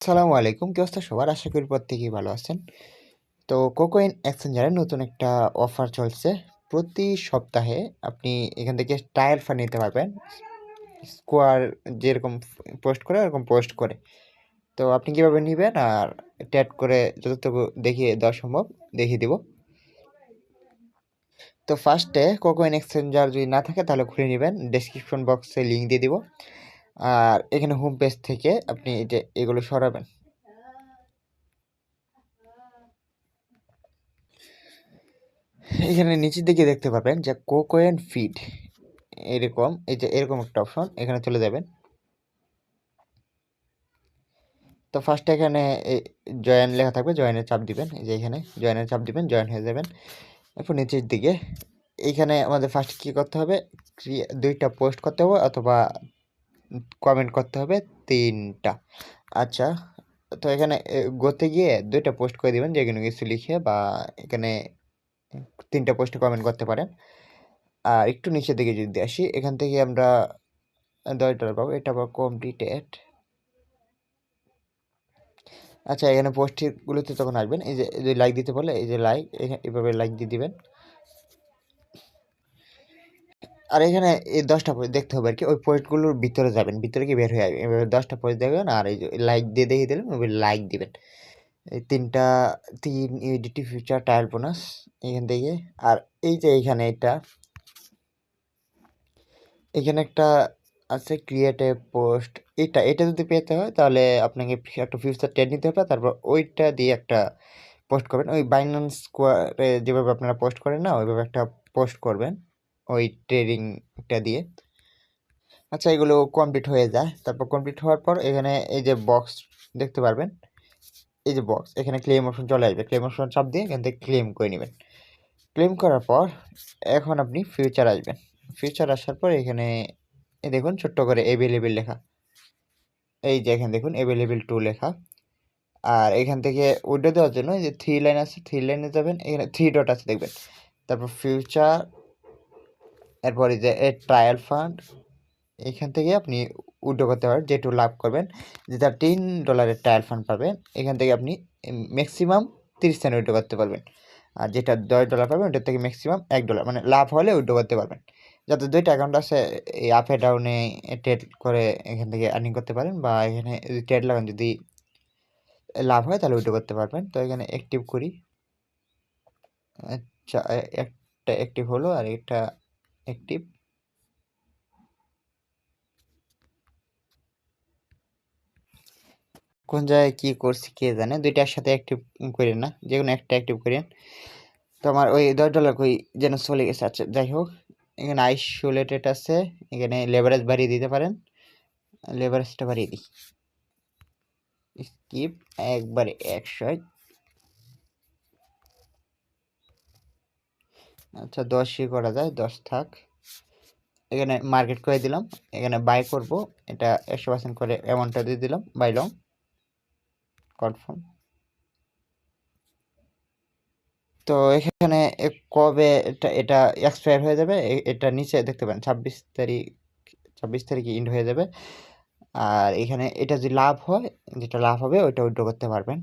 আসসালামু আলাইকুম। কি অবস্থা সবার? আশা করি প্রত্যেকেই ভালো আছেন। তো কোকোইন এক্সচেঞ্জারে নতুন একটা অফার চলছে। প্রতি সপ্তাহে আপনি এখান থেকে ট্রায়াল ফান্ড নিতে পারবেন। স্কোয়ার যেরকম পোস্ট করে ওরকম পোস্ট করে। তো আপনি কিভাবে নিবেন আর ট্যাগ করে যতটুকু দেখিয়ে দেওয়া সম্ভব দেখিয়ে দিব। তো ফার্স্টে কোকোইন এক্সচেঞ্জার যদি না থাকে তাহলে খুলে নিবেন। ডেসক্রিপশন বক্সে লিঙ্ক দিয়ে দিব। আর এখানে হোম পেজ থেকে আপনি এই যে এগুলো সরাবেন। এখানে নিচের দিকে দেখতে পাবেন যে কোকোয়েন ফিড এরকম এই যে এরকম একটা অপশন এখানে চলে যাবেন। তো ফার্স্টে এখানে জয়েন লেখা থাকবে, জয়েনের চাপ দিবেন। এই যে এখানে জয়েনের চাপ দিবেন, জয়েন হয়ে যাবেন। এরপর নিচের দিকে এইখানে আমাদের ফার্স্ট কী করতে হবে, দুইটা পোস্ট করতে হবে অথবা কমেন্ট করতে হবে 3টা। আচ্ছা, তো এখানে গোতে গিয়ে দুইটা পোস্ট করে দিবেন, যেখানে কিছু লিখে, বা এখানে 3টা পোস্টে কমেন্ট করতে পারেন। আর একটু নিচের দিকে যদি আসি, এখান থেকে আমরা $10 পাবো, এটা পাবো কমপ্লিটেড। আচ্ছা, এখানে পোস্টগুলোতে তখন আসবেন, এই যে লাইক দিতে বলে, এই যে লাইক, এভাবে লাইক দিয়ে দিবেন। আর এখানে এই 10টা পোস্ট দেখতে হবে আর কি, ওই পোস্টগুলোর ভিতরে যাবেন, ভিতরে কি বের হয়ে আসবে, এভাবে 10টা পোস্ট দেখবেন। আর এই যে লাইক দিয়ে দেখিয়ে দিলেন, ওই লাইক দিবেন। এই 3 ইউডিটি ফিউচার ট্রায়াল বোনাস এখান থেকে। আর এই যে এইখানে এখানে একটা আছে ক্রিয়েট এ পোস্ট, এটা যদি পেতে হয় তাহলে আপনাকে একটা ফিউচার ট্রেড নিতে হবে, তারপর ওইটা দিয়ে একটা পোস্ট করবেন। ওই বাইন্যান্স স্কোয়ারে যেভাবে আপনারা পোস্ট করেন না, ওইভাবে একটা পোস্ট করবেন ওই ট্রেডিংটা দিয়ে। আচ্ছা, এগুলো কমপ্লিট হয়ে যায়। তারপর কমপ্লিট হওয়ার পর এখানে এই যে বক্স দেখতে পারবেন, এই যে বক্স, এখানে ক্লেম অপশন চলে আসবে। ক্লেম অপশন চাপ দিয়ে এখান থেকে ক্লেম করে নেবেন। ক্লেম করার পর এখন আপনি ফিউচার আসবেন। ফিউচার আসার পর এখানে দেখুন ছোট্ট করে অ্যাভেলেবেল লেখা, এই যে এখানে দেখুন অ্যাভেলেবেল 2 লেখা। আর এখান থেকে উইথড্র দেওয়ার জন্য এই যে 3 লাইন আছে, 3 লাইনে যাবেন, এখানে 3 ডট আছে দেখবেন। তারপর ফিউচার, এরপর এই যে ট্রায়াল ফান্ড, এখান থেকে আপনি উইথড্র করতে পারবেন যেটুকু লাভ করবেন। যেটা $10 ট্রায়াল ফান্ড পাবেন, এখান থেকে আপনি ম্যাক্সিমাম 30 সেন্ট উইথড্র করতে পারবেন। আর যেটা $10 পাবেন ওটার থেকে ম্যাক্সিমাম $1, মানে লাভ হলে উইথড্র করতে পারবেন। যাতে দুইটা অ্যাকাউন্ট আছে, এই আপে ডাউনে ট্রেড করে এখান থেকে আর্নিং করতে পারেন, বা এখানে যদি ট্রেড লাগান, যদি লাভ হয় তাহলে উইথড্র করতে পারবেন। তো এখানে অ্যাক্টিভ করি। আচ্ছা, একটা অ্যাক্টিভ হলো আর এটা অ্যাক্টিভ। কোন জায়গায় কি করছি কে জানে, দুইটা একসাথে অ্যাক্টিভ করেন না, যে কোনো একটা অ্যাক্টিভ করেন। তো আমার ওই $10 কই যেন চলে গেছে। আচ্ছা, যাই হোক, এখানে আইসোলেটেড আছে, এখানে লেভারেজ বাড়িয়ে দিতে পারেন। লেভারেজটা বাড়িয়ে দিই, স্কিপ একবারে 100। আচ্ছা, 10ই করা যায়, 10 থাক। এখানে মার্কেট করে দিলাম, এখানে বাই করব, এটা 100% করে অ্যামাউন্টটা দিয়ে দিলাম, বাই লং কনফার্ম। তো এখানে কবে এটা এক্সপায়ার হয়ে যাবে, এটা নিচে দেখতে পারেন 26 তারিখে ইন্ড হয়ে যাবে। আর এখানে এটা যদি লাভ হয়, যেটা লাভ হবে ওইটা উইথড্র করতে পারবেন।